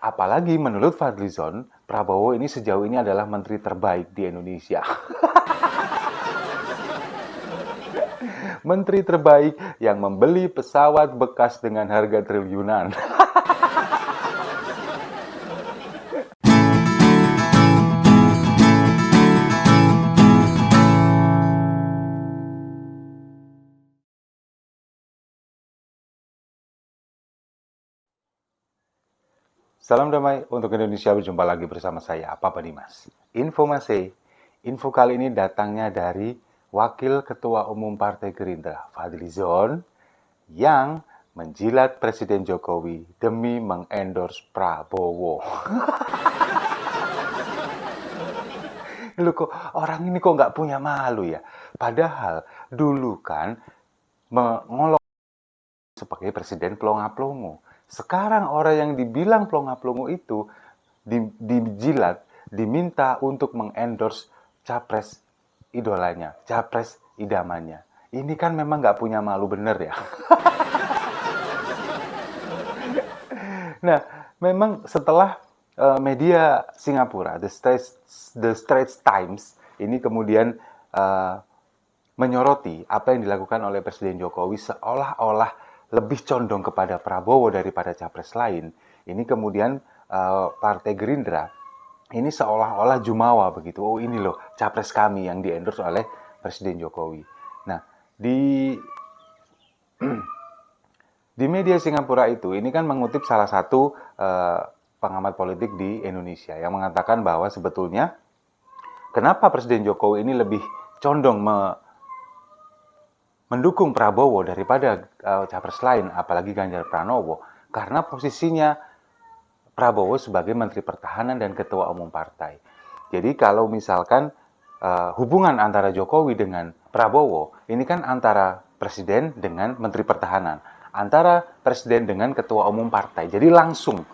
Apalagi menurut Fadlizon, Prabowo ini sejauh ini adalah menteri terbaik di Indonesia. Menteri terbaik yang membeli pesawat bekas dengan harga triliunan. Salam damai untuk Indonesia, berjumpa lagi bersama saya, Papa Dimas. Info kali ini datangnya dari Wakil Ketua Umum Partai Gerindra, Fadlizon, yang menjilat Presiden Jokowi demi mengendorse Prabowo. Loh kok orang ini kok nggak punya malu ya? Padahal dulu kan mengolok sebagai presiden pelongo-pelongo. Sekarang orang yang dibilang pelongo-pelongo itu dijilat, diminta untuk mengendorse capres idolanya, capres idamannya. Ini kan memang nggak punya malu bener ya. Nah, memang setelah media Singapura, The Straits Times, ini kemudian menyoroti apa yang dilakukan oleh Presiden Jokowi seolah-olah lebih condong kepada Prabowo daripada capres lain. Ini kemudian Partai Gerindra ini seolah-olah jumawa begitu. Oh ini loh capres kami yang diendorse oleh Presiden Jokowi. Nah, di media Singapura itu, ini kan mengutip salah satu pengamat politik di Indonesia yang mengatakan bahwa sebetulnya kenapa Presiden Jokowi ini lebih condong mendukung Prabowo daripada capres lain, apalagi Ganjar Pranowo, karena posisinya Prabowo sebagai Menteri Pertahanan dan Ketua Umum Partai. Jadi kalau misalkan hubungan antara Jokowi dengan Prabowo, ini kan antara Presiden dengan Menteri Pertahanan, antara Presiden dengan Ketua Umum Partai, jadi langsung,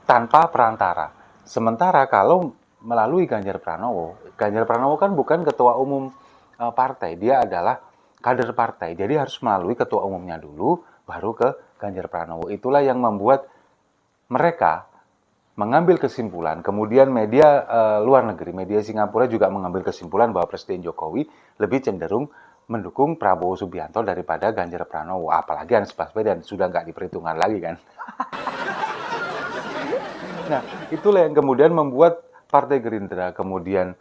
tanpa perantara. Sementara kalau melalui Ganjar Pranowo kan bukan Ketua Umum Partai, dia adalah kader partai, jadi harus melalui Ketua Umumnya dulu, baru ke Ganjar Pranowo. Itulah yang membuat mereka mengambil kesimpulan, kemudian media luar negeri, media Singapura juga mengambil kesimpulan bahwa Presiden Jokowi lebih cenderung mendukung Prabowo Subianto daripada Ganjar Pranowo, apalagi Anies Baswedan sudah nggak diperhitungkan lagi kan. Nah, itulah yang kemudian membuat Partai Gerindra, kemudian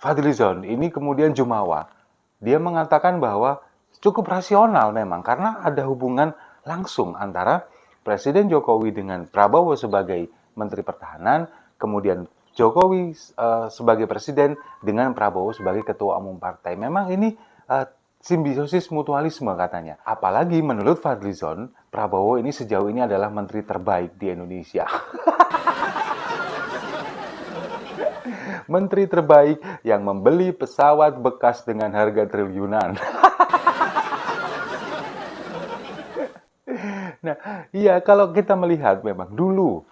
Fadlizon, ini kemudian jumawa. Dia mengatakan bahwa cukup rasional memang, karena ada hubungan langsung antara Presiden Jokowi dengan Prabowo sebagai Menteri Pertahanan, kemudian Jokowi sebagai Presiden dengan Prabowo sebagai Ketua Umum Partai. Memang ini simbiosis mutualisme katanya. Apalagi menurut Fadlizon, Prabowo ini sejauh ini adalah Menteri terbaik di Indonesia. Menteri terbaik yang membeli pesawat bekas dengan harga triliunan. Nah, iya kalau kita melihat memang dulu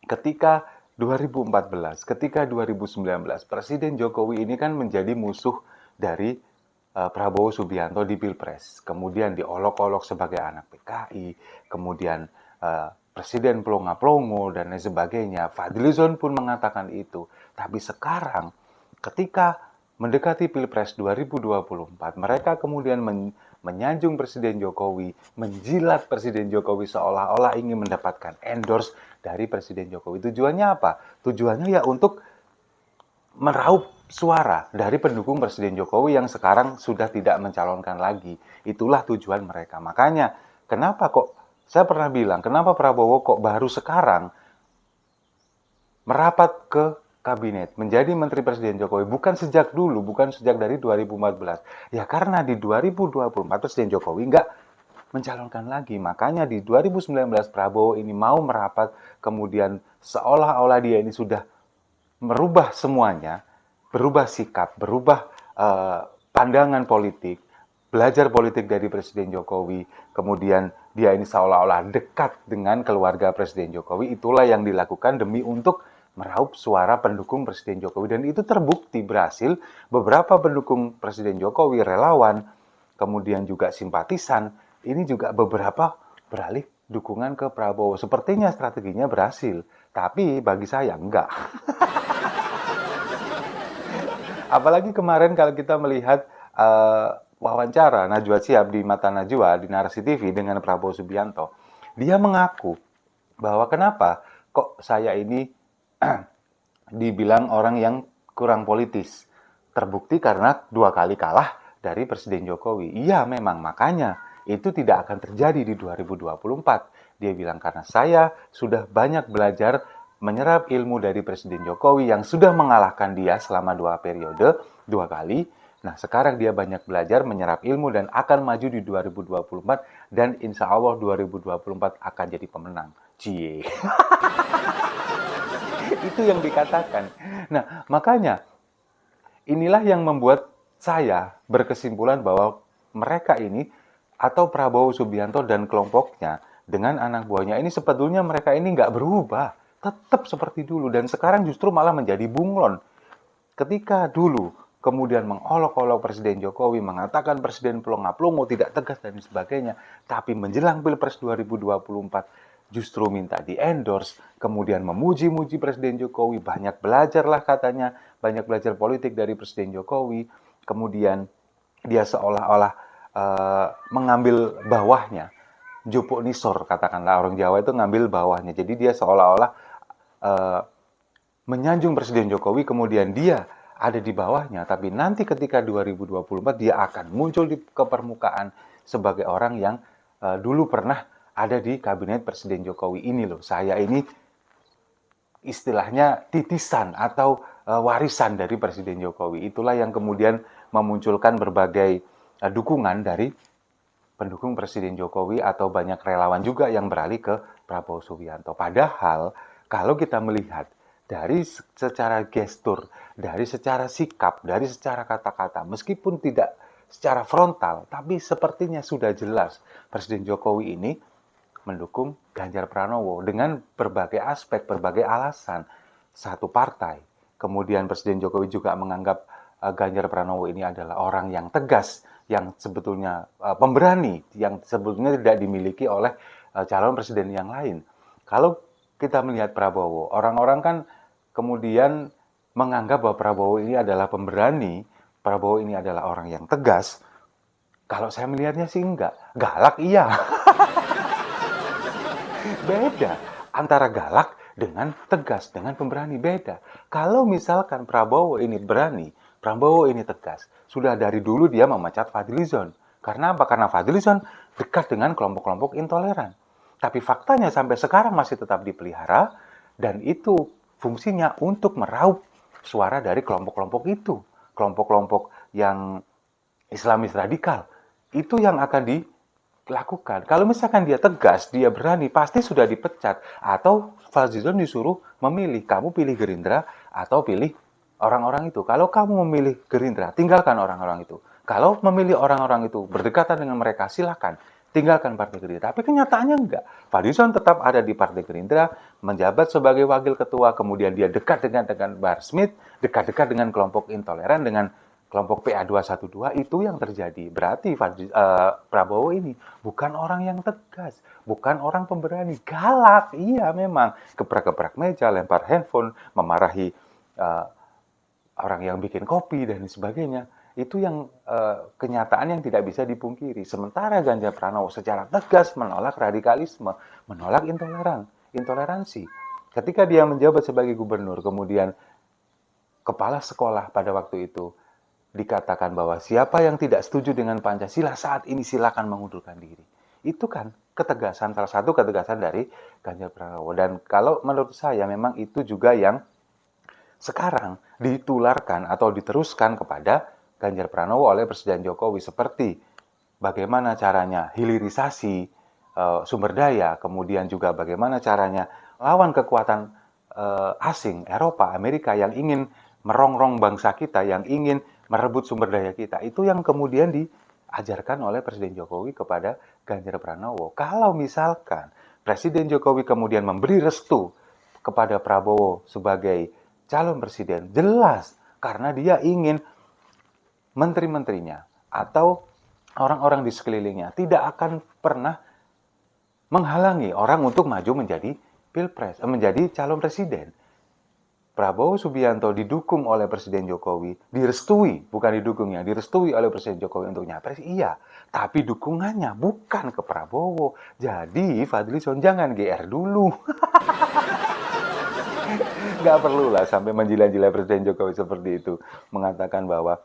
ketika 2014, ketika 2019, Presiden Jokowi ini kan menjadi musuh dari Prabowo Subianto di Pilpres. Kemudian diolok-olok sebagai anak PKI, kemudian Presiden pelongo-pelongo dan lain sebagainya. Fadlizon pun mengatakan itu. Tapi sekarang ketika mendekati Pilpres 2024, mereka kemudian menyanjung Presiden Jokowi, menjilat Presiden Jokowi seolah-olah ingin mendapatkan endorse dari Presiden Jokowi. Tujuannya apa? Tujuannya ya untuk meraup suara dari pendukung Presiden Jokowi yang sekarang sudah tidak mencalonkan lagi. Itulah tujuan mereka. Makanya kenapa kok saya pernah bilang, kenapa Prabowo kok baru sekarang merapat ke kabinet, menjadi Menteri Presiden Jokowi, bukan sejak dulu, bukan sejak dari 2014. Ya karena di 2024 Presiden Jokowi nggak mencalonkan lagi. Makanya di 2019 Prabowo ini mau merapat, kemudian seolah-olah dia ini sudah merubah semuanya, berubah sikap, berubah pandangan politik, belajar politik dari Presiden Jokowi, kemudian dia ini seolah-olah dekat dengan keluarga Presiden Jokowi. Itulah yang dilakukan demi untuk meraup suara pendukung Presiden Jokowi, dan itu terbukti berhasil. Beberapa pendukung Presiden Jokowi, relawan, kemudian juga simpatisan, ini juga beberapa beralih dukungan ke Prabowo. Sepertinya strateginya berhasil, Tapi bagi saya enggak. Apalagi kemarin kalau kita melihat wawancara Najwa Shihab di Mata Najwa di Narasi TV dengan Prabowo Subianto, dia mengaku bahwa kenapa kok saya ini dibilang orang yang kurang politis. Terbukti karena 2 kali kalah dari Presiden Jokowi. Iya memang, makanya itu tidak akan terjadi di 2024. Dia bilang karena saya sudah banyak belajar menyerap ilmu dari Presiden Jokowi yang sudah mengalahkan dia selama 2 periode, 2 kali. Nah, sekarang dia banyak belajar menyerap ilmu dan akan maju di 2024 dan insya Allah 2024 akan jadi pemenang. Cie. Itu yang dikatakan. Nah, makanya inilah yang membuat saya berkesimpulan bahwa mereka ini atau Prabowo Subianto dan kelompoknya dengan anak buahnya ini sebetulnya mereka ini nggak berubah. Tetap seperti dulu dan sekarang justru malah menjadi bunglon. Ketika dulu kemudian mengolok-olok Presiden Jokowi, mengatakan Presiden pelongo-pelongo, tidak tegas dan sebagainya, tapi menjelang Pilpres 2024 justru minta di-endorse, kemudian memuji-muji Presiden Jokowi, banyak belajarlah katanya, banyak belajar politik dari Presiden Jokowi, kemudian dia seolah-olah mengambil bawahnya, jupuk nisor katakanlah, orang Jawa itu ngambil bawahnya, jadi dia seolah-olah menyanjung Presiden Jokowi, kemudian dia ada di bawahnya, tapi nanti ketika 2024 dia akan muncul ke permukaan sebagai orang yang dulu pernah ada di kabinet Presiden Jokowi ini loh. Saya ini istilahnya titisan atau warisan dari Presiden Jokowi. Itulah yang kemudian memunculkan berbagai dukungan dari pendukung Presiden Jokowi atau banyak relawan juga yang beralih ke Prabowo Subianto. Padahal kalau kita melihat dari secara gestur, dari secara sikap, dari secara kata-kata, meskipun tidak secara frontal, tapi sepertinya sudah jelas Presiden Jokowi ini mendukung Ganjar Pranowo dengan berbagai aspek, berbagai alasan. Satu partai. Kemudian Presiden Jokowi juga menganggap Ganjar Pranowo ini adalah orang yang tegas, yang sebetulnya pemberani, yang sebetulnya tidak dimiliki oleh calon presiden yang lain. Kalau kita melihat Prabowo, orang-orang kan kemudian menganggap bahwa Prabowo ini adalah pemberani, Prabowo ini adalah orang yang tegas. Kalau saya melihatnya sih enggak. Galak iya. Beda. Antara galak dengan tegas, dengan pemberani beda. Kalau misalkan Prabowo ini berani, Prabowo ini tegas, sudah dari dulu dia memecat Fadlizon. Karena apa? Karena Fadlizon dekat dengan kelompok-kelompok intoleran. Tapi faktanya sampai sekarang masih tetap dipelihara, dan itu fungsinya untuk meraup suara dari kelompok-kelompok itu. Kelompok-kelompok yang Islamis radikal. Itu yang akan dilakukan. Kalau misalkan dia tegas, dia berani, pasti sudah dipecat. Atau Fadlizon disuruh memilih, kamu pilih Gerindra atau pilih orang-orang itu. Kalau kamu memilih Gerindra, tinggalkan orang-orang itu. Kalau memilih orang-orang itu berdekatan dengan mereka, silakan tinggalkan Partai Gerindra. Tapi kenyataannya enggak. Fadlizon tetap ada di Partai Gerindra, menjabat sebagai wakil ketua, kemudian dia dekat dengan Bahar Smith, dekat-dekat dengan kelompok intoleran, dengan kelompok PA212, itu yang terjadi. Berarti Prabowo ini bukan orang yang tegas, bukan orang pemberani, galak, iya memang, gebrak-gebrak meja, lempar handphone, memarahi orang yang bikin kopi dan sebagainya. Itu yang kenyataan yang tidak bisa dipungkiri. Sementara Ganjar Pranowo secara tegas menolak radikalisme, menolak intoleransi. Ketika dia menjabat sebagai gubernur, kemudian kepala sekolah pada waktu itu dikatakan bahwa siapa yang tidak setuju dengan Pancasila saat ini silakan mengundurkan diri. Itu kan ketegasan, salah satu ketegasan dari Ganjar Pranowo. Dan kalau menurut saya memang itu juga yang sekarang ditularkan atau diteruskan kepada Ganjar Pranowo oleh Presiden Jokowi, seperti bagaimana caranya hilirisasi sumber daya, kemudian juga bagaimana caranya lawan kekuatan asing, Eropa, Amerika yang ingin merongrong bangsa kita, yang ingin merebut sumber daya kita. Itu yang kemudian diajarkan oleh Presiden Jokowi kepada Ganjar Pranowo. Kalau misalkan Presiden Jokowi kemudian memberi restu kepada Prabowo sebagai calon presiden, jelas karena dia ingin menteri-menterinya atau orang-orang di sekelilingnya tidak akan pernah menghalangi orang untuk maju menjadi menjadi calon presiden. Prabowo Subianto didukung oleh Presiden Jokowi, direstui, bukan didukungnya, direstui oleh Presiden Jokowi untuk nyapres, iya. Tapi dukungannya bukan ke Prabowo. Jadi Fadlizon jangan GR dulu. Nggak perlu lah sampai menjilat-jilat Presiden Jokowi seperti itu. Mengatakan bahwa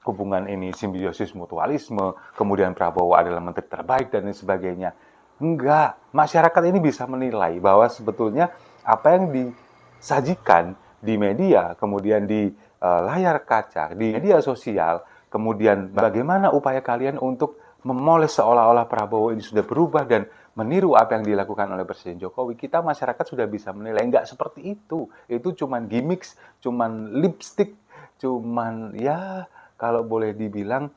hubungan ini simbiosis mutualisme, kemudian Prabowo adalah menteri terbaik dan lain sebagainya. Enggak, masyarakat ini bisa menilai bahwa sebetulnya apa yang disajikan di media, kemudian di layar kaca, di media sosial, kemudian bagaimana upaya kalian untuk memoles seolah-olah Prabowo ini sudah berubah dan meniru apa yang dilakukan oleh Presiden Jokowi, kita masyarakat sudah bisa menilai. Enggak seperti itu. Itu cuman gimmicks, cuman lipstick, cuman ya kalau boleh dibilang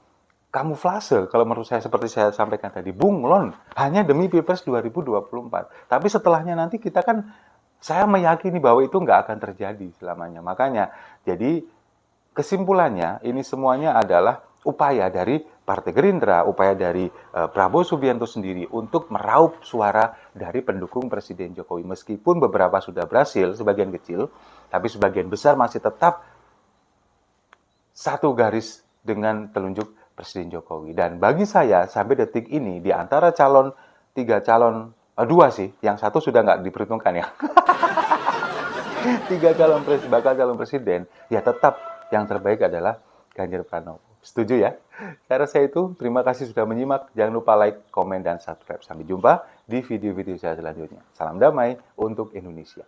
kamuflase, kalau menurut saya seperti saya sampaikan tadi, bunglon, hanya demi Pilpres 2024. Tapi setelahnya nanti kita kan, saya meyakini bahwa itu nggak akan terjadi selamanya. Makanya, jadi kesimpulannya, ini semuanya adalah upaya dari Partai Gerindra, upaya dari Prabowo Subianto sendiri untuk meraup suara dari pendukung Presiden Jokowi. Meskipun beberapa sudah berhasil, sebagian kecil, tapi sebagian besar masih tetap satu garis dengan telunjuk Presiden Jokowi. Dan bagi saya, sampai detik ini, di antara dua sih, yang satu sudah nggak diperhitungkan ya. Tiga bakal calon presiden, ya tetap yang terbaik adalah Ganjar Pranowo. Setuju ya? Saya rasa itu, terima kasih sudah menyimak. Jangan lupa like, komen, dan subscribe. Sampai jumpa di video-video saya selanjutnya. Salam damai untuk Indonesia.